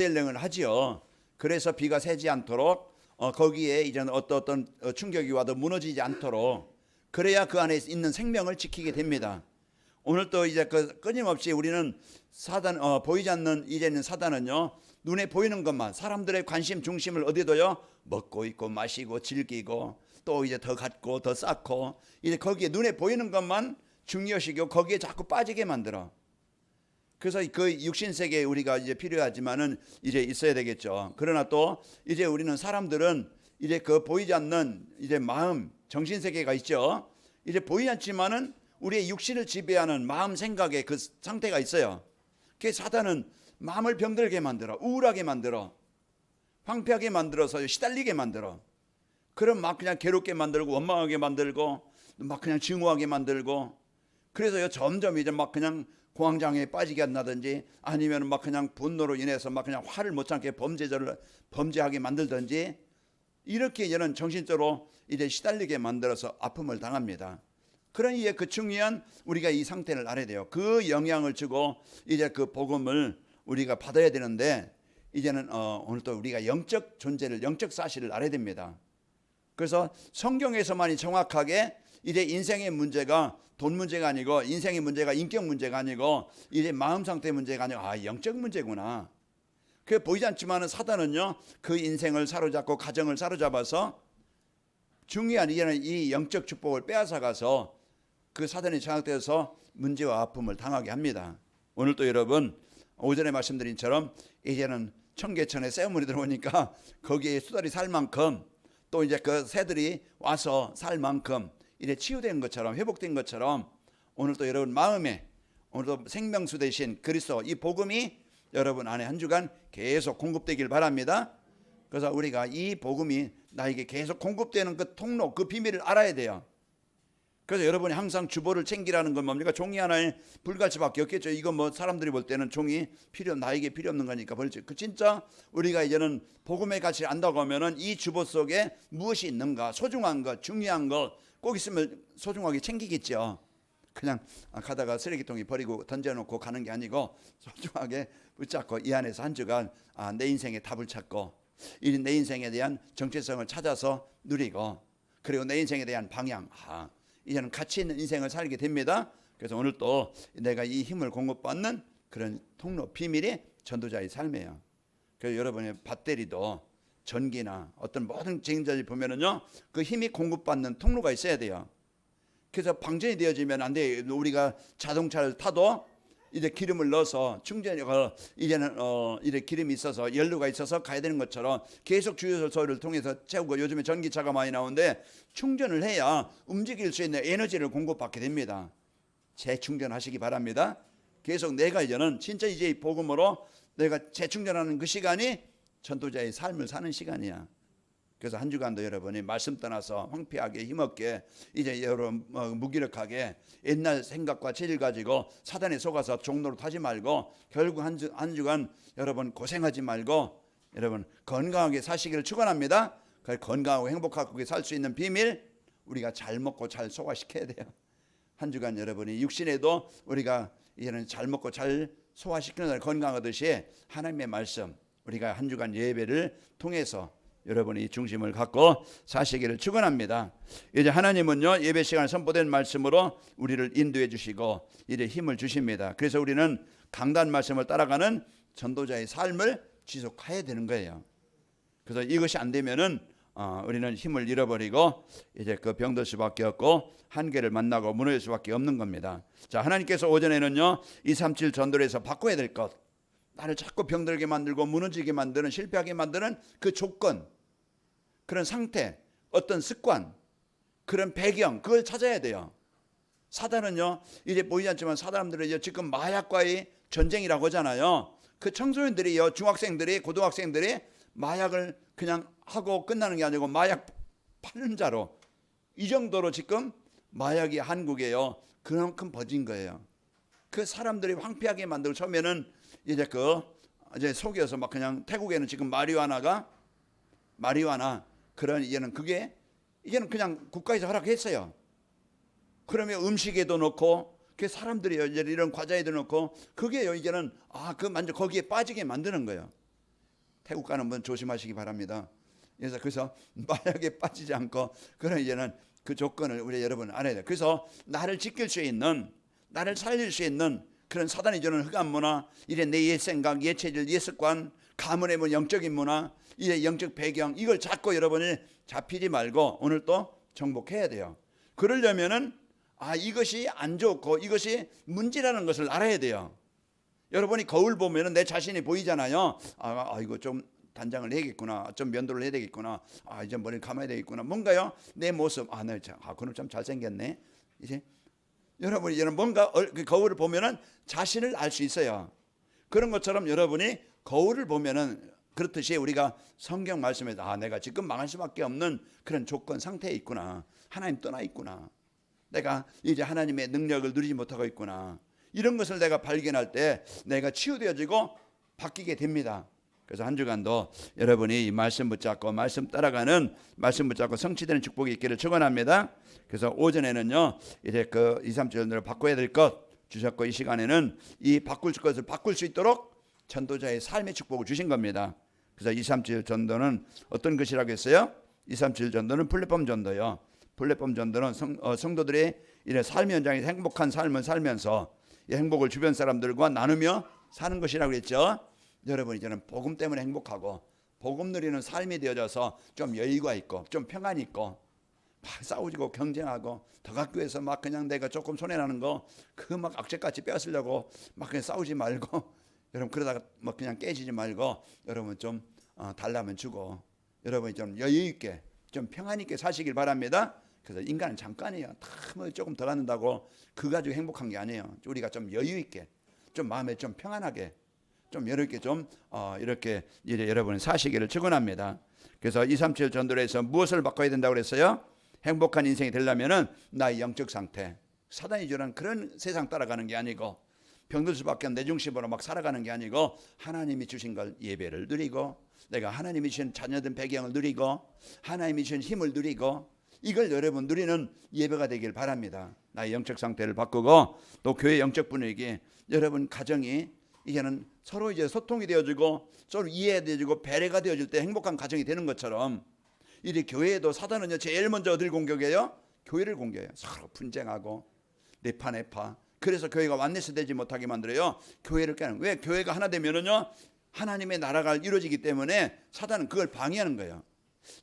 대령을 하지요. 그래서 비가 새지 않도록 거기에 이제는 어떤 충격이 와도 무너지지 않도록, 그래야 그 안에 있는 생명을 지키게 됩니다. 오늘 또 이제 끊임없이 우리는 사단, 보이지 않는 이제는 사단은요, 눈에 보이는 것만, 사람들의 관심 중심을 어디 둬요? 먹고 있고 마시고 즐기고 또 이제 더 갖고 더 쌓고, 이제 거기에 눈에 보이는 것만 중요시고 거기에 자꾸 빠지게 만들어. 그래서 그 육신 세계에 우리가 이제 필요하지만은 이제 있어야 되겠죠. 그러나 또 이제 우리는 사람들은 이제 그 보이지 않는 이제 마음, 정신 세계가 있죠. 이제 보이지 않지만은 우리의 육신을 지배하는 마음, 생각의 그 상태가 있어요. 그 사단은 마음을 병들게 만들어, 우울하게 만들어, 황폐하게 만들어서 시달리게 만들어. 그럼 막 그냥 괴롭게 만들고 원망하게 만들고 막 그냥 증오하게 만들고, 그래서 점점 이제 막 그냥 공황장애에 빠지게 한다든지, 아니면 막 그냥 분노로 인해서 막 그냥 화를 못 참게 범죄하게 만들든지, 이렇게 이제는 정신적으로 이제 시달리게 만들어서 아픔을 당합니다. 그러니 그 중요한 우리가 이 상태를 알아야 돼요. 그 영향을 주고 이제 그 복음을 우리가 받아야 되는데, 이제는 오늘 또 우리가 영적 존재를, 영적 사실을 알아야 됩니다. 그래서 성경에서만이 정확하게 이제 인생의 문제가 돈 문제가 아니고, 인생의 문제가 인격 문제가 아니고, 이제 마음 상태 문제가 아니고, 영적 문제구나. 그게 보이지 않지만은 사단은요, 그 인생을 사로잡고 가정을 사로잡아서 중요한 이제는 이 영적 축복을 빼앗아가서 그 사단이 장악되어서 문제와 아픔을 당하게 합니다. 오늘 또 여러분 오전에 말씀드린 처럼 이제는 청계천에 쇠물이 들어오니까 거기에 수달이 살 만큼, 또 이제 그 새들이 와서 살 만큼 이제 치유된 것처럼, 회복된 것처럼, 오늘 또 여러분 마음에 오늘도 생명수 되신 그리스도, 이 복음이 여러분 안에 한 주간 계속 공급되길 바랍니다. 그래서 우리가 이 복음이 나에게 계속 공급되는 그 통로, 그 비밀을 알아야 돼요. 그래서 여러분이 항상 주보를 챙기라는 건 뭡니까? 종이 하나에 불갈치밖에 없겠죠. 이거 뭐 사람들이 볼 때는 종이 나에게 필요 없는 거니까 버리죠. 그 진짜 우리가 이제는 복음의 가치를 안다고 하면은 이 주보 속에 무엇이 있는가, 소중한 것, 중요한 것 꼭 있으면 소중하게 챙기겠죠. 그냥 가다가 쓰레기통에 버리고 던져놓고 가는 게 아니고 소중하게 붙잡고 이 안에서 한 주간 내 인생의 답을 찾고, 내 인생에 대한 정체성을 찾아서 누리고, 그리고 내 인생에 대한 방향, 이제는 가치 있는 인생을 살게 됩니다. 그래서 오늘 또 내가 이 힘을 공급받는 그런 통로, 비밀이 전도자의 삶이에요. 그래서 여러분의 배터리도 전기나 어떤 모든 제행자를 보면은요, 그 힘이 공급받는 통로가 있어야 돼요. 그래서 방전이 되어지면 안 돼요. 우리가 자동차를 타도 이제 기름을 넣어서 충전이 이제는 이제 기름이 있어서 연료가 있어서 가야 되는 것처럼 계속 주유소를 통해서 채우고, 요즘에 전기차가 많이 나오는데 충전을 해야 움직일 수 있는 에너지를 공급받게 됩니다. 재충전하시기 바랍니다. 계속 내가 이제는 진짜 이제 이 복음으로 내가 재충전하는 그 시간이 전도자의 삶을 사는 시간이야. 그래서 한 주간도 여러분이 말씀 떠나서 황폐하게 힘없게 이제 여러분 무기력하게 옛날 생각과 체질 가지고 사단에 속아서 종로로 타지 말고, 결국 한 주간 여러분 고생하지 말고 여러분 건강하게 사시기를 축원합니다. 건강하고 행복하게 살 수 있는 비밀, 우리가 잘 먹고 잘 소화시켜야 돼요. 한 주간 여러분이 육신에도 우리가 이제는 잘 먹고 잘 소화시키는 날 건강하듯이 하나님의 말씀, 우리가 한 주간 예배를 통해서 여러분이 중심을 갖고 사시기를 축원합니다. 이제 하나님은요, 예배 시간에 선포된 말씀으로 우리를 인도해 주시고 이제 힘을 주십니다. 그래서 우리는 강단 말씀을 따라가는 전도자의 삶을 지속해야 되는 거예요. 그래서 이것이 안 되면은 우리는 힘을 잃어버리고 이제 그 병들 수밖에 없고 한계를 만나고 무너질 수밖에 없는 겁니다. 자, 하나님께서 오전에는요, 237 전도를 해서 바꿔야 될 것, 나를 자꾸 병들게 만들고 무너지게 만드는, 실패하게 만드는 그 조건, 그런 상태, 어떤 습관, 그런 배경, 그걸 찾아야 돼요. 사단은요, 이제 보이지 않지만 사람들은 이제 지금 마약과의 전쟁이라고 하잖아요. 그 청소년들이요, 중학생들이, 고등학생들이 마약을 그냥 하고 끝나는 게 아니고 마약 파는 자로, 이 정도로 지금 마약이 한국에요 그만큼 퍼진 거예요. 그 사람들이 황폐하게 만들고, 처음에는 이제 속여서 막 그냥, 태국에는 지금 마리화나 그런, 이제는 그냥 국가에서 허락했어요. 그러면 음식에도 넣고, 그 사람들이 이제 이런 과자에도 넣고, 그게요 이제는 거기에 빠지게 만드는 거예요. 태국 가는 분 조심하시기 바랍니다. 그래서 마약에 빠지지 않고 그런 이제는 그 조건을 우리 여러분 알아야 돼요. 그래서 나를 지킬 수 있는, 나를 살릴 수 있는 그런 사단이 주는 흑암 문화, 이래 내 옛 생각, 옛 체질, 옛 습관, 가문의 뭐 영적인 문화, 이래 영적 배경, 이걸 자꾸 여러분이 잡히지 말고 오늘 또 정복해야 돼요. 그러려면은 이것이 안 좋고 이것이 문제라는 것을 알아야 돼요. 여러분이 거울 보면은 내 자신이 보이잖아요. 이거 좀 단장을 해야겠구나, 좀 면도를 해야 되겠구나, 이제 머리를 감아야 되겠구나, 뭔가요? 내 모습, 그놈 참 잘생겼네. 이제 여러분이 이제는 뭔가 그 거울을 보면은 자신을 알 수 있어요. 그런 것처럼 여러분이 거울을 보면은 그렇듯이 우리가 성경 말씀에서 내가 지금 망할 수밖에 없는 그런 조건 상태에 있구나, 하나님 떠나 있구나, 내가 이제 하나님의 능력을 누리지 못하고 있구나, 이런 것을 내가 발견할 때 내가 치유되어지고 바뀌게 됩니다. 그래서 한 주간도 여러분이 이 말씀 붙잡고 말씀 따라가는, 말씀 붙잡고 성취되는 축복이 있기를 축원합니다. 그래서 오전에는요 이제 그 2, 3주 전도를 바꿔야 될 것 주셨고, 이 시간에는 이 바꿀 것을 바꿀 수 있도록 전도자의 삶의 축복을 주신 겁니다. 그래서 2, 3주 전도는 어떤 것이라고 했어요? 2, 3주 전도는 플랫폼 전도요. 플랫폼 전도는 성도들의 이런 삶 현장에서 행복한 삶을 살면서 이 행복을 주변 사람들과 나누며 사는 것이라고 했죠. 여러분 이제는 복음 때문에 행복하고 복음 누리는 삶이 되어져서 좀 여유가 있고 좀 평안이 있고, 막 싸우고 경쟁하고 더 학교에서 막 그냥 내가 조금 손해나는 거 그 막 악재같이 뺏으려고 막 그냥 싸우지 말고 여러분 그러다가 뭐 그냥 깨지지 말고 여러분 좀 달라면 주고 여러분이 좀 여유 있게 좀 평안 있게 사시길 바랍니다. 그래서 인간은 잠깐이에요. 뭐 조금 더 갖는다고 그 가지고 행복한 게 아니에요. 우리가 좀 여유 있게 좀 마음에 좀 평안하게 좀 이렇게 좀 이렇게 이제 여러분 사시기를 축원합니다. 그래서 2, 3, 7 전도를 해서 무엇을 바꿔야 된다고 그랬어요? 행복한 인생이 되려면은 나의 영적 상태, 사단이 주는 그런 세상 따라가는 게 아니고 병들 수밖에 없는 내 중심으로 막 살아가는 게 아니고 하나님이 주신 걸 예배를 누리고 내가 하나님이 주신 자녀된 배경을 누리고 하나님이 주신 힘을 누리고 이걸 여러분 누리는 예배가 되길 바랍니다. 나의 영적 상태를 바꾸고 또 교회 영적 분위기, 여러분 가정이 이제는 서로 이제 소통이 되어지고 서로 이해되어지고 배려가 되어질 때 행복한 가정이 되는 것처럼 이 교회에도 사단은요 제일 먼저 어딜 공격해요? 교회를 공격해요. 서로 분쟁하고 내파 그래서 교회가 완내스 되지 못하게 만들어요. 교회를 깨는. 왜? 교회가 하나 되면은요 하나님의 나라가 이루어지기 때문에 사단은 그걸 방해하는 거예요.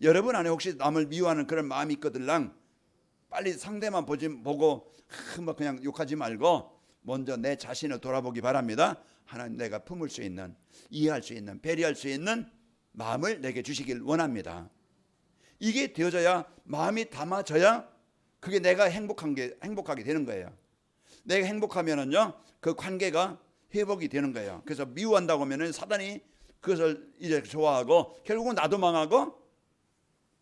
여러분 안에 혹시 남을 미워하는 그런 마음이 있거들랑 빨리 상대만 보고 뭐 그냥 욕하지 말고 먼저 내 자신을 돌아보기 바랍니다. 하나님 내가 품을 수 있는, 이해할 수 있는, 배려할 수 있는 마음을 내게 주시길 원합니다. 이게 되어져야, 마음이 담아져야 그게 내가 행복하게 되는 거예요. 내가 행복하면은요 그 관계가 회복이 되는 거예요. 그래서 미워한다고 하면은 사단이 그것을 이제 좋아하고 결국은 나도 망하고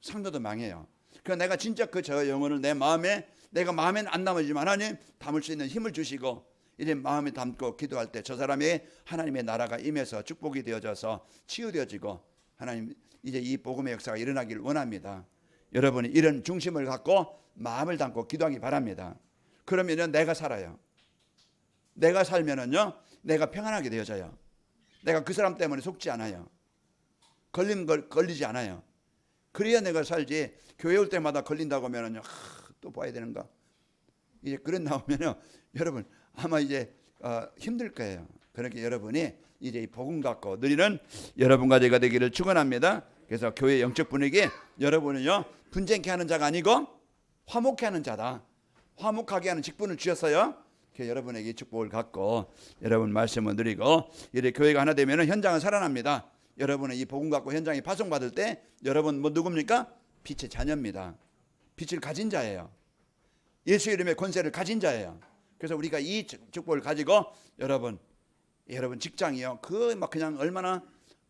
상대도 망해요. 그래서 내가 진짜 저 영혼을 내 마음에, 내가 마음에는 안 담아지만 하나님 담을 수 있는 힘을 주시고 이제 마음에 담고 기도할 때 저 사람이 하나님의 나라가 임해서 축복이 되어져서 치유되어지고 하나님 이제 이 복음의 역사가 일어나기를 원합니다. 여러분이 이런 중심을 갖고 마음을 담고 기도하기 바랍니다. 그러면은 내가 살아요. 내가 살면은요 내가 평안하게 되어져요. 내가 그 사람 때문에 속지 않아요. 걸리지 않아요. 그래야 내가 살지. 교회 올 때마다 걸린다고 하면은요 또 봐야 되는가. 이제 그런 나오면요 여러분 아마 이제 힘들 거예요. 그렇게 여러분이 이제 이 복음 갖고 누리는 여러분과 제가 되기를 축원합니다. 그래서 교회 영적 분위기, 여러분은요 분쟁케 하는 자가 아니고 화목케 하는 자다. 화목하게 하는 직분을 주셨어요. 여러분에게 축복을 갖고 여러분 말씀을 누리고 이제 교회가 하나 되면 현장은 살아납니다. 여러분은 이 복음 갖고 현장에 파송받을 때 여러분 뭐 누굽니까? 빛의 자녀입니다. 빛을 가진 자예요. 예수 이름의 권세를 가진 자예요. 그래서 우리가 이 축복을 가지고 여러분 직장이요 그 막 그냥 얼마나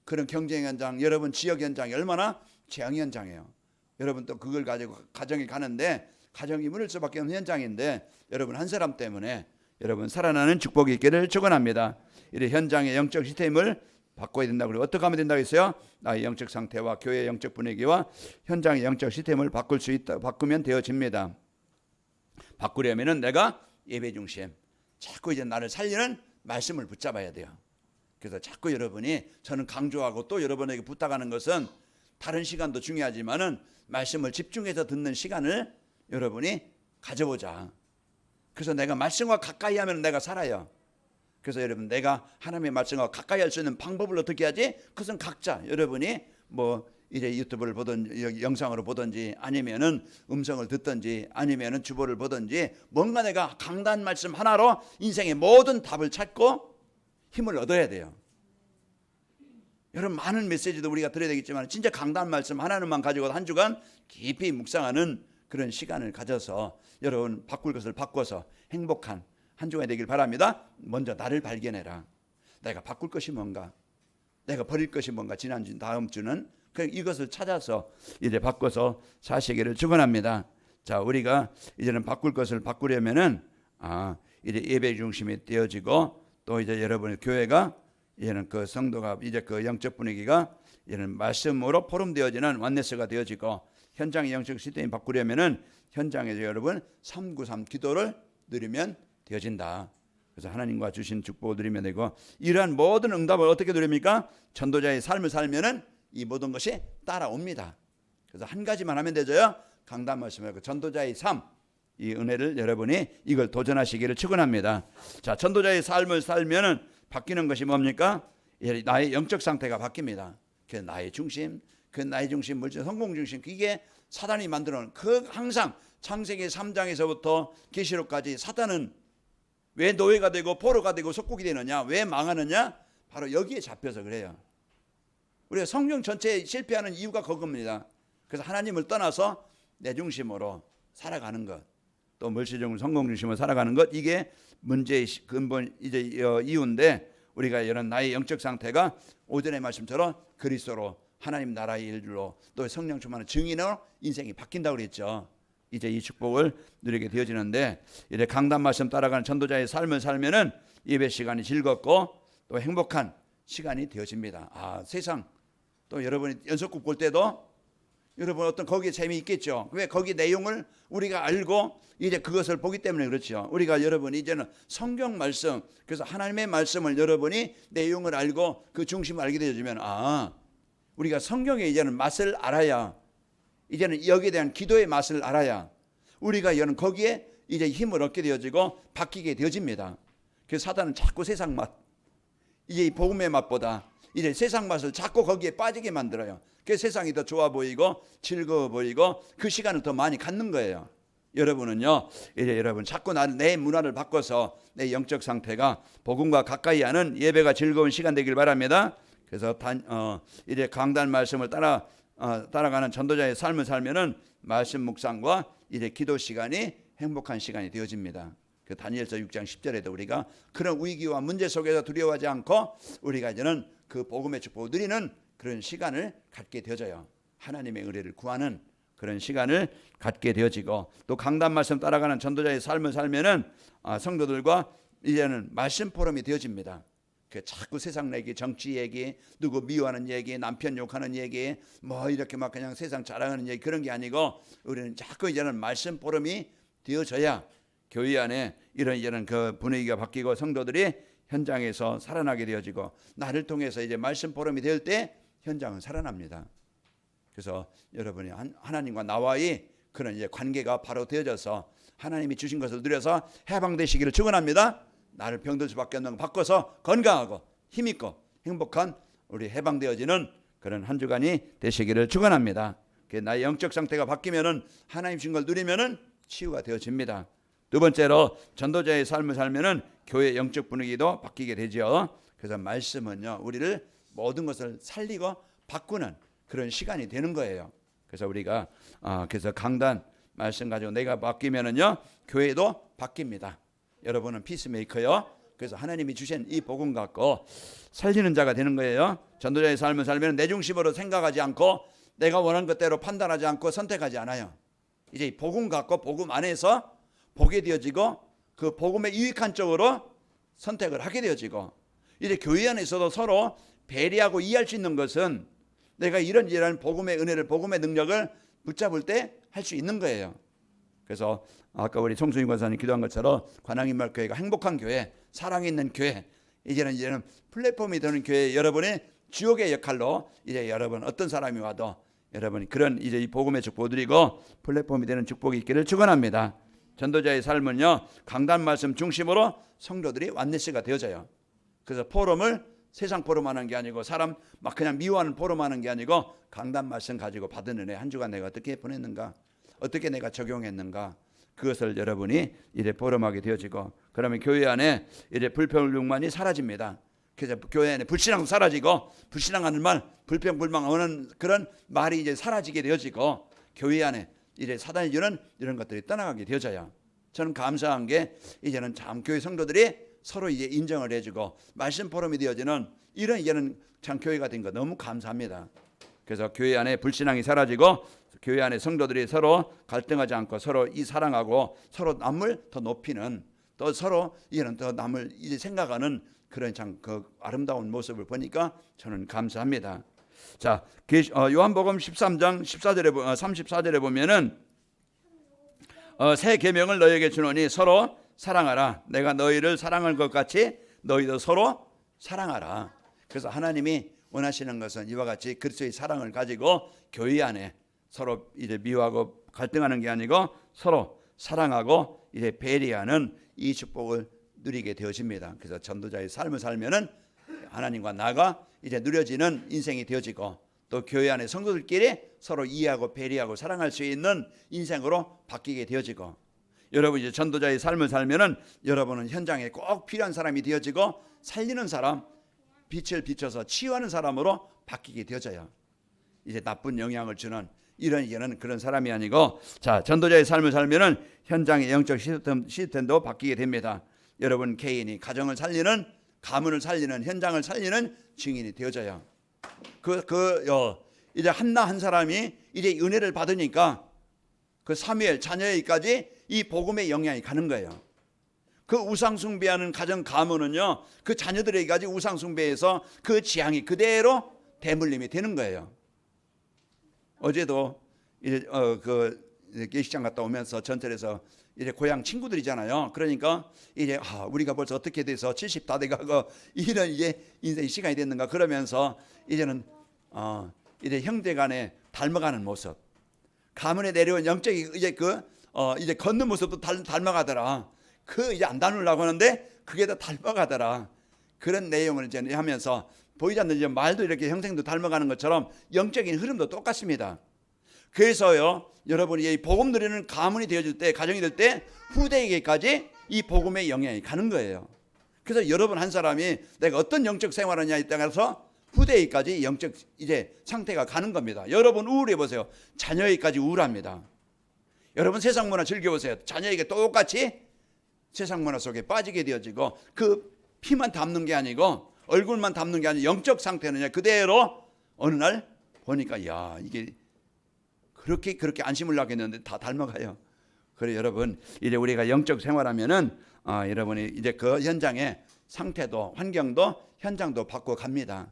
그런 경쟁 현장, 여러분 지역 현장이 얼마나 재앙 현장이에요. 여러분 또 그걸 가지고 가정에 가는데 가정이 무너질 수밖에 없는 현장인데 여러분 한 사람 때문에 여러분 살아나는 축복이 있기를 축원합니다. 이 현장의 영적 시스템을 바꿔야 된다고. 그래요. 어떻게 하면 된다고 했어요? 나의 영적 상태와 교회의 영적 분위기와 현장의 영적 시스템을 바꾸면 되어집니다. 바꾸려면은 내가 예배 중심, 자꾸 이제 나를 살리는 말씀을 붙잡아야 돼요. 그래서 자꾸 여러분이 저는 강조하고 또 여러분에게 부탁하는 것은 다른 시간도 중요하지만은 말씀을 집중해서 듣는 시간을 여러분이 가져보자. 그래서 내가 말씀과 가까이 하면 내가 살아요. 그래서 여러분 내가 하나님의 말씀과 가까이 할 수 있는 방법을 어떻게 하지? 그것은 각자 여러분이 뭐 이제 유튜브를 보든지 영상으로 보든지 아니면은 음성을 듣든지 아니면은 주보를 보든지 뭔가 내가 강단 말씀 하나로 인생의 모든 답을 찾고 힘을 얻어야 돼요. 여러분 많은 메시지도 우리가 들어야 되겠지만 진짜 강단 말씀 하나만 가지고 한 주간 깊이 묵상하는 그런 시간을 가져서 여러분 바꿀 것을 바꿔서 행복한 한 주간이 되길 바랍니다. 먼저 나를 발견해라. 내가 바꿀 것이 뭔가, 내가 버릴 것이 뭔가, 지난주 다음 주는 이것을 찾아서 이제 바꿔서 사시기를 축원합니다. 자, 우리가 이제는 바꿀 것을 바꾸려면은 이제 예배 중심이 되어지고 또 이제 여러분의 교회가 이제는 그 성도가 이제 그 영적 분위기가 이제는 말씀으로 포럼되어지는 원네스가 되어지고 현장의 영적 시스템이 바꾸려면은 현장에서 여러분 393 기도를 누리면 되어진다. 그래서 하나님과 주신 축복을 누리면 되고 이러한 모든 응답을 어떻게 누립니까? 전도자의 삶을 살면은 이 모든 것이 따라옵니다. 그래서 한 가지만 하면 되죠. 강단 말씀하고 전도자의 삶, 이 은혜를 여러분이 이걸 도전하시기를 축원합니다. 자, 전도자의 삶을 살면은 바뀌는 것이 뭡니까? 나의 영적 상태가 바뀝니다. 그 나의 중심, 그 나의 중심, 물질 성공 중심, 이게 사단이 만들어놓은 그 항상 창세기 3장에서부터 계시록까지 사단은 왜 노예가 되고 포로가 되고 속국이 되느냐, 왜 망하느냐? 바로 여기에 잡혀서 그래요. 우리가 성경 전체에 실패하는 이유가 그겁니다. 그래서 하나님을 떠나서 내 중심으로 살아가는 것, 또 물질 중심, 성공 중심으로 살아가는 것, 이게 문제의 근본 이제 이유인데 우리가 이런 나의 영적 상태가 오전의 말씀처럼 그리스도로 하나님 나라의 일로 또 성령 충만한 증인으로 인생이 바뀐다고 그랬죠. 이제 이 축복을 누리게 되어지는데 이제 강단 말씀 따라가는 전도자의 삶을 살면은 예배 시간이 즐겁고 또 행복한 시간이 되어집니다. 세상 또 여러분이 연속극 볼 때도 여러분 어떤 거기에 재미있겠죠. 왜 거기 내용을 우리가 알고 이제 그것을 보기 때문에 그렇죠. 우리가 여러분이 이제는 성경 말씀, 그래서 하나님의 말씀을 여러분이 내용을 알고 그 중심을 알게 되어지면 우리가 성경의 이제는 맛을 알아야, 이제는 여기에 대한 기도의 맛을 알아야 우리가 이제는 거기에 이제 힘을 얻게 되어지고 바뀌게 되어집니다. 그래서 사단은 자꾸 세상 맛, 이제 이 복음의 맛보다 이제 세상 맛을 자꾸 거기에 빠지게 만들어요. 그래서 세상이 더 좋아 보이고 즐거워 보이고 그 시간을 더 많이 갖는 거예요. 여러분은요, 이제 여러분 자꾸 내 문화를 바꿔서 내 영적 상태가 복음과 가까이 하는 예배가 즐거운 시간 되길 바랍니다. 그래서 이제 강단 말씀을 따라가는 전도자의 삶을 살면은 말씀 묵상과 이제 기도 시간이 행복한 시간이 되어집니다. 그 다니엘서 6장 10절에도 우리가 그런 위기와 문제 속에서 두려워하지 않고 우리가 이제는 그 복음의 축복을 누리는 그런 시간을 갖게 되어져요. 하나님의 은혜를 구하는 그런 시간을 갖게 되어지고 또 강단 말씀 따라가는 전도자의 삶을 살면은 성도들과 이제는 말씀 포럼이 되어집니다. 자꾸 세상 얘기, 정치 얘기, 누구 미워하는 얘기, 남편 욕하는 얘기, 뭐 이렇게 막 그냥 세상 자랑하는 얘기 그런 게 아니고 우리는 자꾸 이제는 말씀 포럼이 되어져야 교회 안에 이런 그 분위기가 바뀌고 성도들이 현장에서 살아나게 되어지고 나를 통해서 이제 말씀 포럼이 될 때 현장은 살아납니다. 그래서 여러분이 하나님과 나와의 그런 이제 관계가 바로 되어져서 하나님이 주신 것을 누려서 해방되시기를 축원합니다. 나를 병들 수밖에 없는 걸 바꿔서 건강하고 힘있고 행복한 우리 해방되어지는 그런 한 주간이 되시기를 축원합니다. 나의 영적 상태가 바뀌면은 하나님 주신 걸 누리면은 치유가 되어집니다. 두 번째로 전도자의 삶을 살면은 교회 영적 분위기도 바뀌게 되죠. 그래서 말씀은요 우리를 모든 것을 살리고 바꾸는 그런 시간이 되는 거예요. 그래서 우리가 그래서 강단 말씀 가지고 내가 바뀌면은요 교회도 바뀝니다. 여러분은 피스메이커요. 그래서 하나님이 주신 이 복음 갖고 살리는 자가 되는 거예요. 전도자의 삶을 살면 내 중심으로 생각하지 않고 내가 원하는 것대로 판단하지 않고 선택하지 않아요. 이제 이 복음 갖고 복음 안에서 보게 되어지고 그 복음에 유익한 쪽으로 선택을 하게 되어지고 이제 교회 안에서도 서로 배려하고 이해할 수 있는 것은 내가 이런 복음의 은혜를 복음의 능력을 붙잡을 때 할 수 있는 거예요. 그래서 아까 우리 송수인 권사님 기도한 것처럼 관악인말교회가 행복한 교회, 사랑이 있는 교회, 이제는 플랫폼이 되는 교회 여러분의 주역의 역할로 이제 여러분 어떤 사람이 와도 여러분이 그런 이제 이 복음의 축복을 드리고 플랫폼이 되는 축복이 있기를 축원합니다. 전도자의 삶은요 강단 말씀 중심으로 성도들이 완네스가 되어져요. 그래서 포럼을 세상 포럼하는 게 아니고 사람 막 그냥 미워하는 포럼하는 게 아니고 강단 말씀 가지고 받은 은혜 한 주간 내가 어떻게 보냈는가, 어떻게 내가 적용했는가, 그것을 여러분이 이제 포럼하게 되어지고 그러면 교회 안에 이제 불평불만이 사라집니다. 그래서 교회 안에 불신앙도 사라지고 불신앙하는 말, 불평불만하는 그런 말이 이제 사라지게 되어지고 교회 안에 이제 사단이 주는 이런 것들이 떠나가게 되어져요. 저는 감사한 게 이제는 참 교회 성도들이 서로 이제 인정을 해주고 말씀 포럼이 되어지는 이런 이제는 참 교회가 된 거 너무 감사합니다. 그래서 교회 안에 불신앙이 사라지고 교회 안에 성도들이 서로 갈등하지 않고 서로 이 사랑하고 서로 남을 더 높이는 또 서로 이제는 더 남을 이제 생각하는 그런 참 그 아름다운 모습을 보니까 저는 감사합니다. 자, 요한복음 13장 34절에 보면은 새 계명을 너희에게 주노니 서로 사랑하라. 내가 너희를 사랑할 것 같이 너희도 서로 사랑하라. 그래서 하나님이 원하시는 것은 이와 같이 그리스도의 사랑을 가지고 교회 안에 서로 이제 미워하고 갈등하는 게 아니고 서로 사랑하고 이제 배려하는 이 축복을 누리게 되어집니다. 그래서 전도자의 삶을 살면은 하나님과 나가 이제 누려지는 인생이 되어지고 또 교회 안에 성도들끼리 서로 이해하고 배려하고 사랑할 수 있는 인생으로 바뀌게 되어지고 여러분 이제 전도자의 삶을 살면은 여러분은 현장에 꼭 필요한 사람이 되어지고 살리는 사람, 빛을 비춰서 치유하는 사람으로 바뀌게 되어져요. 이제 나쁜 영향을 주는 이런 그런 사람이 아니고 자 전도자의 삶을 살면은 현장의 영적 시스템도 바뀌게 됩니다. 여러분 개인이 가정을 살리는 가문을 살리는 현장을 살리는 증인이 되어져요. 이제 한나 한 사람이 이제 은혜를 받으니까 그 사무엘 자녀에게까지 이 복음의 영향이 가는 거예요. 그 우상 숭배하는 가정 가문은요 그 자녀들에게까지 우상 숭배해서 그 지향이 그대로 대물림이 되는 거예요. 어제도 이제 예식장 갔다 오면서 전철에서 이제 고향 친구들이잖아요. 그러니까 이제 우리가 벌써 어떻게 돼서 70 다 돼가고 이런 이제 인생 시간이 됐는가 그러면서 이제는 이제 형제간에 닮아가는 모습, 가문에 내려온 영적인 이제 이제 걷는 모습도 닮아가더라. 이제 안 닮으려고 하는데 그게 다 닮아가더라. 그런 내용을 이제 하면서 보이지 않는 이제 말도 이렇게 형생도 닮아가는 것처럼 영적인 흐름도 똑같습니다. 그래서요, 여러분이 이 복음 누리는 가문이 되어질 때, 가정이 될 때 후대에게까지 이 복음의 영향이 가는 거예요. 그래서 여러분 한 사람이 내가 어떤 영적 생활하냐에 따라서 후대에게까지 영적 이제 상태가 가는 겁니다. 여러분 우울해 보세요. 자녀에게까지 우울합니다. 여러분 세상 문화 즐겨보세요. 자녀에게 똑같이 세상 문화 속에 빠지게 되어지고 그 피만 담는 게 아니고 얼굴만 담는 게 아니고 영적 상태는 그대로 어느 날 보니까 야 이게 그렇게 안심을 나겠는데 다 닮아가요. 그래 여러분 이제 우리가 영적 생활하면은 여러분이 이제 그 현장의 상태도 환경도 현장도 바꿔갑니다.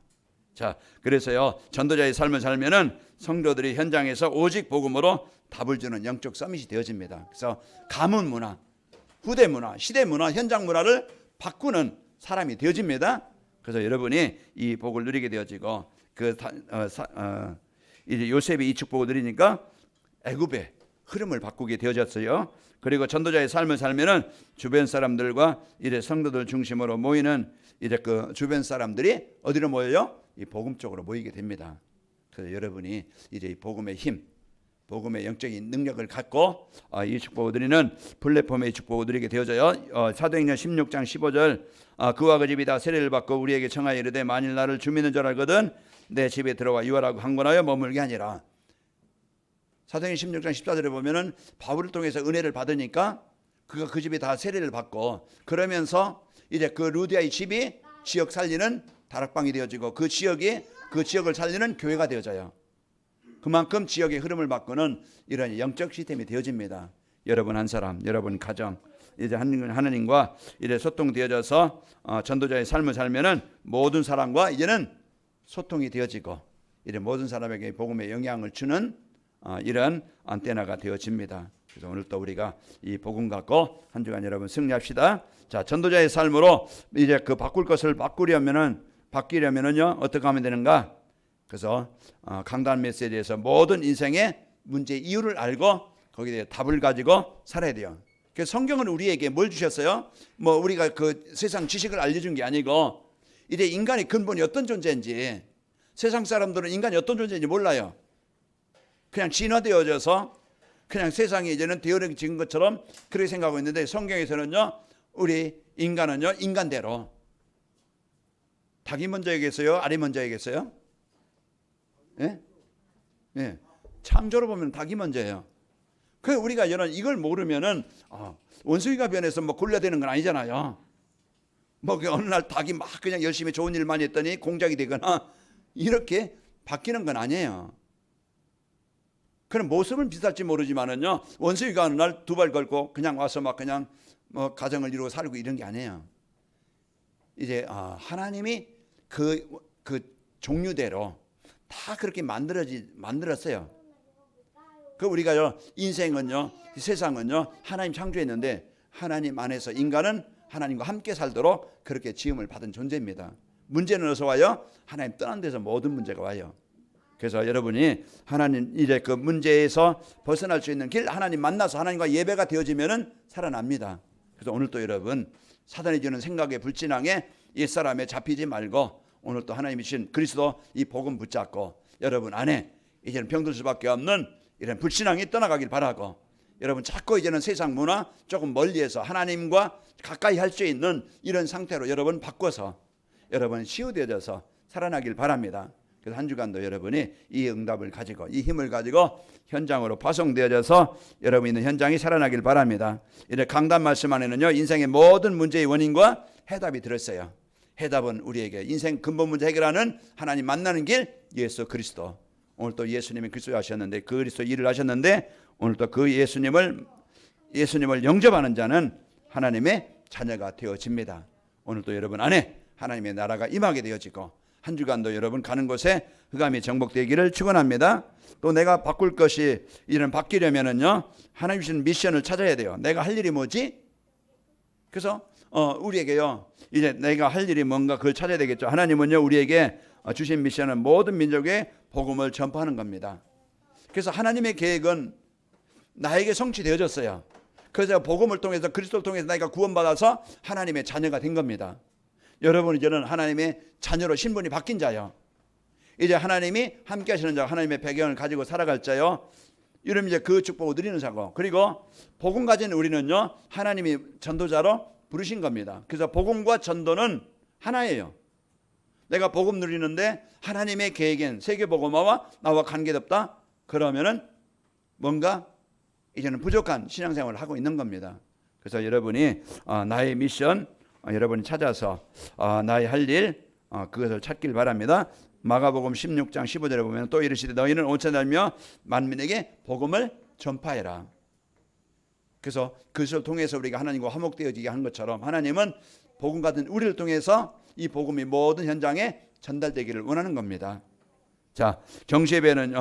자 그래서요 전도자의 삶을 살면은 성도들이 현장에서 오직 복음으로 답을 주는 영적 서밋이 되어집니다. 그래서 가문 문화, 후대 문화, 시대 문화, 현장 문화를 바꾸는 사람이 되어집니다. 그래서 여러분이 이 복을 누리게 되어지고 이제 요셉이 이 축복을 누리니까 애굽의 흐름을 바꾸게 되어졌어요. 그리고 전도자의 삶을 살면은 주변 사람들과 이제 성도들 중심으로 모이는 이제 그 주변 사람들이 어디로 모여요? 이 복음 쪽으로 모이게 됩니다. 그래서 여러분이 이제 이 복음의 힘, 복음의 영적인 능력을 갖고 이 축복을 누리는 플랫폼의 축복을 누리게 되어져요. 사도행전 16장 15절 그와 그 집이 다 세례를 받고 우리에게 청하여 이르되 만일 나를 주 믿는 줄 알거든 내 집에 들어와 유하라고 강권하여 머물게 하니라. 사도행전 16장 14절에 보면은 바울을 통해서 은혜를 받으니까 그가 그 집에 다 세례를 받고 그러면서 이제 그 루디아의 집이 지역 살리는 다락방이 되어지고 그 지역을 살리는 교회가 되어져요. 그만큼 지역의 흐름을 바꾸는 이런 영적 시스템이 되어집니다. 여러분 한 사람, 여러분 가정 이제 하나님과 이제 소통되어져서 전도자의 삶을 살면은 모든 사람과 이제는 소통이 되어지고 이제 모든 사람에게 복음의 영향을 주는 이런 안테나가 되어집니다. 그래서 오늘 또 우리가 이 복음 갖고 한 주간 여러분 승리합시다. 자, 전도자의 삶으로 이제 그 바꿀 것을 바뀌려면은요 어떻게 하면 되는가? 그래서 강단 메시지에서 모든 인생의 문제 이유를 알고 거기에 대해 답을 가지고 살아야 돼요. 그래서 성경은 우리에게 뭘 주셨어요? 뭐 우리가 그 세상 지식을 알려준 게 아니고 이제 인간의 근본이 어떤 존재인지, 세상 사람들은 인간이 어떤 존재인지 몰라요. 그냥 진화되어져서 그냥 세상이 이제는 되어진 것처럼 그렇게 생각하고 있는데, 성경에서는요 우리 인간은요 인간대로 닭이 먼저이겠어요? 알이 먼저이겠어요? 예? 예. 창조로 보면 닭이 먼저예요. 그 우리가 이걸 모르면은 원숭이가 변해서 뭐 굴려되는 건 아니잖아요. 뭐 어느 날 닭이 막 그냥 열심히 좋은 일만 했더니 공작이 되거나 이렇게 바뀌는 건 아니에요. 그런 모습은 비슷할지 모르지만은요 원숭이가 어느 날 두 발 걸고 그냥 와서 막 그냥 뭐 가정을 이루고 살고 이런 게 아니에요. 이제 하나님이 그 종류대로 다 그렇게 만들었어요. 그 우리가요 인생은요 세상은요 하나님 창조했는데 하나님 안에서 인간은 하나님과 함께 살도록 그렇게 지음을 받은 존재입니다. 문제는 어디서 와요? 하나님 떠난 데서 모든 문제가 와요. 그래서 여러분이 하나님 이제 그 문제에서 벗어날 수 있는 길, 하나님 만나서 하나님과 예배가 되어지면은 살아납니다. 그래서 오늘 또 여러분 사단이 주는 생각에 불신앙에 옛사람에 잡히지 말고 오늘 또 하나님이 주신 그리스도 이 복음 붙잡고 여러분 안에 이제는 병들 수밖에 없는 이런 불신앙이 떠나가길 바라고, 여러분 자꾸 이제는 세상 문화 조금 멀리해서 하나님과 가까이 할 수 있는 이런 상태로 여러분 바꿔서 여러분 치유되어져서 살아나길 바랍니다. 그래서 한 주간도 여러분이 이 응답을 가지고 이 힘을 가지고 현장으로 파송되어져서 여러분 있는 현장이 살아나길 바랍니다. 이제 강단 말씀 안에는요 인생의 모든 문제의 원인과 해답이 들었어요. 해답은 우리에게 인생 근본 문제 해결하는 하나님 만나는 길 예수 그리스도. 오늘 또 예수님이 그리스도 하셨는데 그리스도 일을 하셨는데 오늘 또 그 예수님을 영접하는 자는 하나님의 자녀가 되어집니다. 오늘 또 여러분 안에 하나님의 나라가 임하게 되어지고 한 주간도 여러분 가는 곳에 흑암이 정복되기를 축원합니다. 또 내가 바꿀 것이 이런 바뀌려면은요 하나님 주신 미션을 찾아야 돼요. 내가 할 일이 뭐지? 그래서 우리에게요 이제 내가 할 일이 뭔가 그걸 찾아야 되겠죠. 하나님은요 우리에게 주신 미션은 모든 민족에 복음을 전파하는 겁니다. 그래서 하나님의 계획은 나에게 성취되어졌어요. 그래서 복음을 통해서 그리스도를 통해서 내가 구원받아서 하나님의 자녀가 된 겁니다. 여러분 이제는 하나님의 자녀로 신분이 바뀐 자요. 이제 하나님이 함께 하시는 자, 하나님의 배경을 가지고 살아갈 자요. 이러면 이제 그 축복을 누리는 자고, 그리고 복음 가진 우리는요 하나님이 전도자로 부르신 겁니다. 그래서 복음과 전도는 하나예요. 내가 복음 누리는데 하나님의 계획엔 세계복음화와 나와 관계없다? 그러면은 뭔가 이제는 부족한 신앙생활을 하고 있는 겁니다. 그래서 여러분이 나의 미션 여러분이 찾아서 나의 할 일 그것을 찾길 바랍니다. 마가복음 16장 15절에 보면 또 이르시되 너희는 온 천하 다니며 만민에게 복음을 전파해라. 그래서 그것을 통해서 우리가 하나님과 화목되어지게 한 것처럼 하나님은 복음 같은 우리를 통해서 이 복음이 모든 현장에 전달되기를 원하는 겁니다. 자, 정시예배는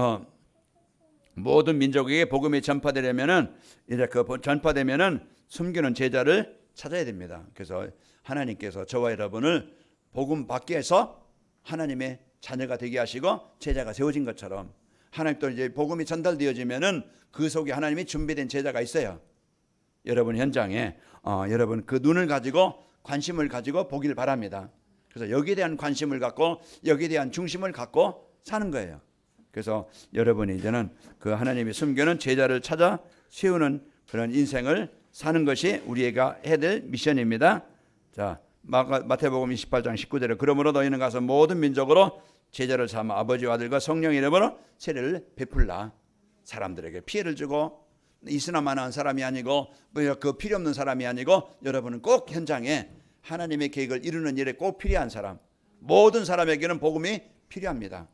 모든 민족에게 복음이 전파되려면은 이제 그 전파되면은 숨기는 제자를 찾아야 됩니다. 그래서 하나님께서 저와 여러분을 복음 밖에 해서 하나님의 자녀가 되게 하시고 제자가 세워진 것처럼 하나님도 이제 복음이 전달되어지면은 그 속에 하나님이 준비된 제자가 있어요. 여러분 현장에 여러분 그 눈을 가지고 관심을 가지고 보길 바랍니다. 그래서 여기에 대한 관심을 갖고 여기에 대한 중심을 갖고 사는 거예요. 그래서 여러분이 이제는 그 하나님이 숨겨놓은 제자를 찾아 세우는 그런 인생을 사는 것이 우리가 해야 될 미션입니다. 자, 마태복음 28장 19절에 그러므로 너희는 가서 모든 민족으로 제자를 삼아 아버지와 아들과 성령 이름으로 세례를 베풀라. 사람들에게 피해를 주고 이스나만한 사람이 아니고 그 필요 없는 사람이 아니고 여러분은 꼭 현장에 하나님의 계획을 이루는 일에 꼭 필요한 사람, 모든 사람에게는 복음이 필요합니다.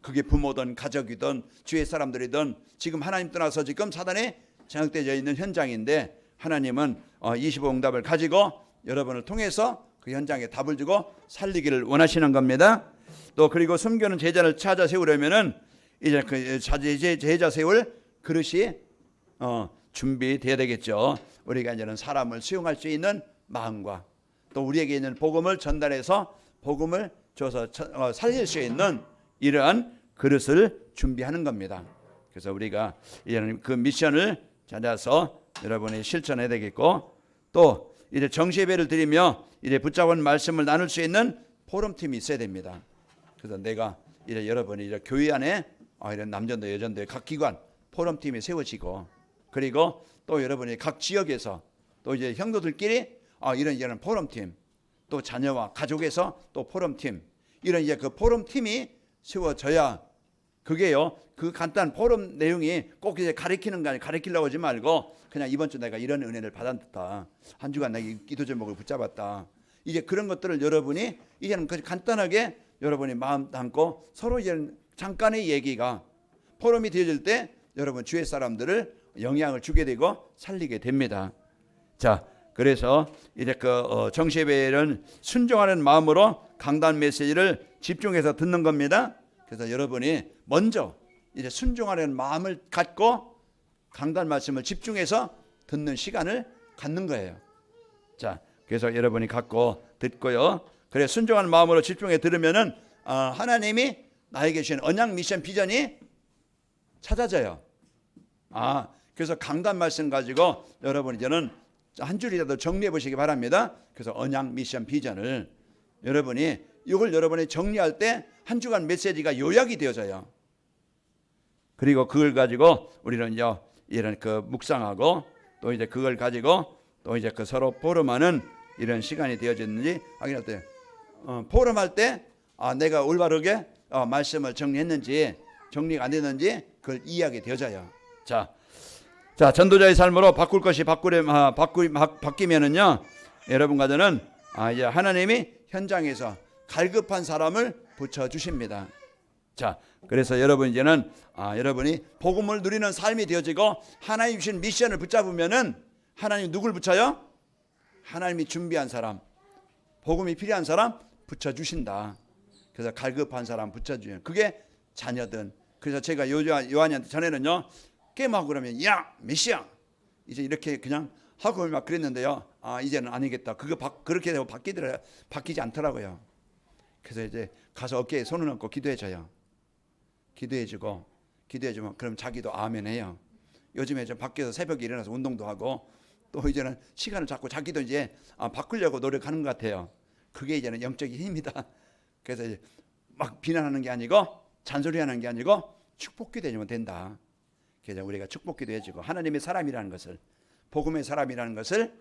그게 부모든 가족이든 주위의 사람들이든 지금 하나님 떠나서 지금 사단에 장악되어 있는 현장인데 하나님은 25응답을 가지고 여러분을 통해서 그 현장에 답을 주고 살리기를 원하시는 겁니다. 또 그리고 숨겨놓은 제자를 찾아 세우려면은 이제 그 제자 세울 그릇이 준비돼야 되겠죠. 우리가 이제는 사람을 수용할 수 있는 마음과 또 우리에게 있는 복음을 전달해서 복음을 줘서 살릴 수 있는 이러한 그릇을 준비하는 겁니다. 그래서 우리가 이제는 그 미션을 찾아서 여러분이 실천해야 되겠고, 또 이제 정시예배를 드리며 이제 붙잡은 말씀을 나눌 수 있는 포럼팀이 있어야 됩니다. 그래서 내가 이제 여러분이 이제 교회 안에 이런 남전도 여전도 각 기관 포럼팀이 세워지고, 그리고 또 여러분이 각 지역에서 또 이제 형도들끼리 이런 포럼팀, 또 자녀와 가족에서 또 포럼팀, 이런 이제 그 포럼팀이 세워져야, 그게요, 그 간단한 포럼 내용이 꼭 이제 가르치는 거 아니에요. 가르치려고 하지 말고 그냥 이번 주 내가 이런 은혜를 받았다, 한 주간 내가 기도 제목을 붙잡았다, 이제 그런 것들을 여러분이 이제는 간단하게 여러분이 마음 담고 서로 이제 잠깐의 얘기가 포럼이 되어질 때 여러분 주위 사람들을 영향을 주게 되고 살리게 됩니다. 자, 그래서 이제 그 정시예배는 순종하는 마음으로 강단 메시지를 집중해서 듣는 겁니다. 그래서 여러분이 먼저 이제 순종하는 마음을 갖고 강단 말씀을 집중해서 듣는 시간을 갖는 거예요. 자, 그래서 여러분이 갖고 듣고요. 그래 순종하는 마음으로 집중해 들으면은 하나님이 나에게 주신 언약 미션 비전이 찾아져요. 그래서 강단 말씀 가지고 여러분 이제는 한 줄이라도 정리해 보시기 바랍니다. 그래서 언약 미션 비전을 여러분이 이걸 여러분이 정리할 때 한 주간 메시지가 요약이 되어져요. 그리고 그걸 가지고 우리는 이런 그 묵상하고 또 이제 그걸 가지고 또 이제 그 서로 포럼하는 이런 시간이 되어졌는지 확인할 때, 포럼할 때 내가 올바르게 말씀을 정리했는지 정리가 안 됐는지 그걸 이해하게 되어져요. 자, 전도자의 삶으로 바꿀 것이 바뀌면은요, 여러분과 저는 이제 하나님이 현장에서 갈급한 사람을 붙여 주십니다. 자, 그래서 여러분 이제는 여러분이 복음을 누리는 삶이 되어지고 하나님 주신 미션을 붙잡으면은 하나님 누굴 붙여요? 하나님이 준비한 사람, 복음이 필요한 사람 붙여 주신다. 그래서 갈급한 사람 붙여 주는 그게 자녀든. 그래서 제가 요한이한테 전에는요, 게임하고 그러면 야 메시아 이제 이렇게 그냥 하고 막 그랬는데요, 이제는 아니겠다. 그렇게 되고 바뀌지 않더라고요. 그래서 이제 가서 어깨에 손을 얹고 기도해줘요. 기도해주면 그럼 자기도 아멘 해요. 요즘에 좀 밖에서 새벽에 일어나서 운동도 하고 또 이제는 시간을 잡고 자기도 이제 바꾸려고 노력하는 것 같아요. 그게 이제는 영적인 힘이다. 그래서 이제 막 비난하는 게 아니고 잔소리하는 게 아니고 축복기도 해주면 된다. 그래서 우리가 축복기도 해주고 하나님의 사람이라는 것을, 복음의 사람이라는 것을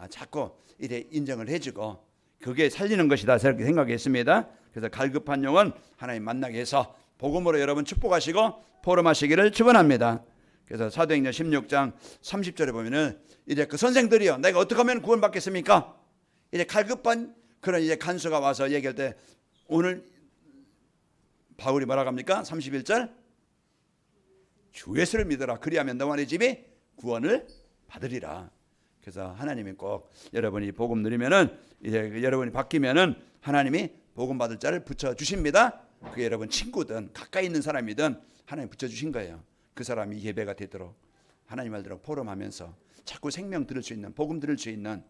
자꾸 이래 인정을 해주고 그게 살리는 것이다 이렇게 생각했습니다. 그래서 갈급한 영은 하나님 만나게 해서 복음으로 여러분 축복하시고 포럼하시기를 축원합니다. 그래서 사도행전 16장 30절에 보면은 이제 그 선생들이요, 내가 어떻게 하면 구원받겠습니까? 이제 갈급한 그런 이제 간수가 와서 얘기할 때 오늘 바울이 뭐라고 합니까? 31절, 주 예수를 믿어라. 그리하면 너와 네 집이 구원을 받으리라. 그래서 하나님이 꼭 여러분이 복음 누리면은 이제 여러분이 바뀌면은 하나님이 복음 받을 자를 붙여 주십니다. 그게 여러분 친구든 가까이 있는 사람이든 하나님 붙여 주신 거예요. 그 사람이 예배가 되도록 하나님 말대로 포럼하면서 자꾸 생명 들을 수 있는, 복음 들을 수 있는,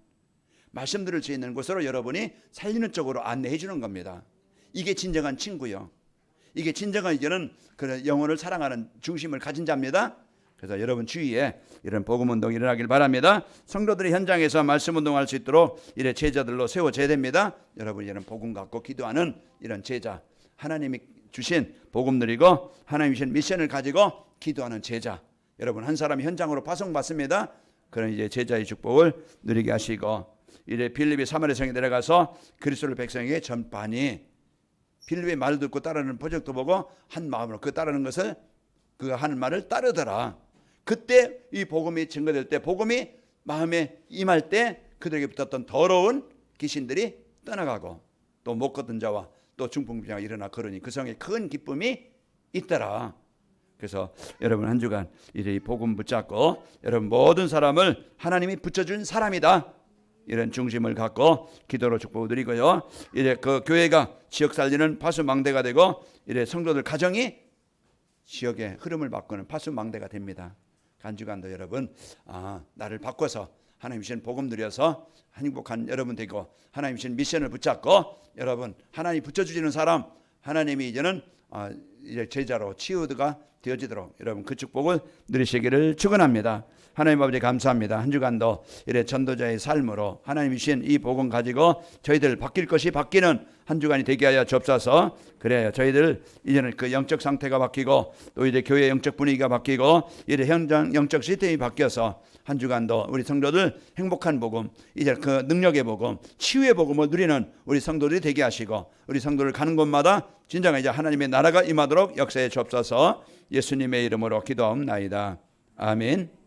말씀 들을 수 있는 곳으로 여러분이 살리는 쪽으로 안내해 주는 겁니다. 이게 진정한 친구요. 이게 진정한 이제는 그런 영혼을 사랑하는 중심을 가진 자입니다. 그래서 여러분 주위에 이런 복음 운동이 일어나길 바랍니다. 성도들이 현장에서 말씀 운동할 수 있도록 이래 제자들로 세워져야 됩니다. 여러분 이런 복음 갖고 기도하는 이런 제자, 하나님이 주신 복음 누리고 하나님이 주신 미션을 가지고 기도하는 제자, 여러분 한 사람이 현장으로 파송받습니다. 그런 이제 제자의 축복을 누리게 하시고, 이제 빌립이 사마리아 성에 내려가서 그리스도를 백성에게 전파하니 빌립의 말을 듣고 따르는 표적도 보고 한 마음으로 그 따르는 것을, 그 하는 말을 따르더라. 그때 이 복음이 증거될 때, 복음이 마음에 임할 때 그들에게 붙었던 더러운 귀신들이 떠나가고 또 못 걷던 자와 또 중풍병자가 일어나 걸으니 그 성에 큰 기쁨이 있더라. 그래서 여러분 한 주간 이제 이 복음 붙잡고 여러분 모든 사람을 하나님이 붙여준 사람이다, 이런 중심을 갖고 기도로 축복을 드리고요. 이제 그 교회가 지역 살리는 파수망대가 되고 이제 성도들 가정이 지역의 흐름을 바꾸는 파수망대가 됩니다. 한 주간도 여러분 나를 바꿔서 하나님 주신 복음 누려서 행복한 여러분 되고 하나님 주신 미션을 붙잡고 여러분 하나님 붙여주시는 사람 하나님이 이제는 이제 제자로 치유드가 되어지도록 여러분 그 축복을 누리시기를 축원합니다. 하나님 아버지 감사합니다. 한 주간도 이래 전도자의 삶으로 하나님이 주신 이 복음 가지고 저희들 바뀔 것이 바뀌는 한 주간이 되게 하여 주옵소서. 그래요. 저희들 이제는 그 영적 상태가 바뀌고 또 이제 교회 영적 분위기가 바뀌고 이래 현장 영적 시스템이 바뀌어서 한 주간도 우리 성도들 행복한 복음, 이제 그 능력의 복음, 치유의 복음을 누리는 우리 성도들이 되게 하시고 우리 성도를 가는 곳마다 진정한 이제 하나님의 나라가 임하도록 역사해 주옵소서. 예수님의 이름으로 기도하옵나이다. 아멘.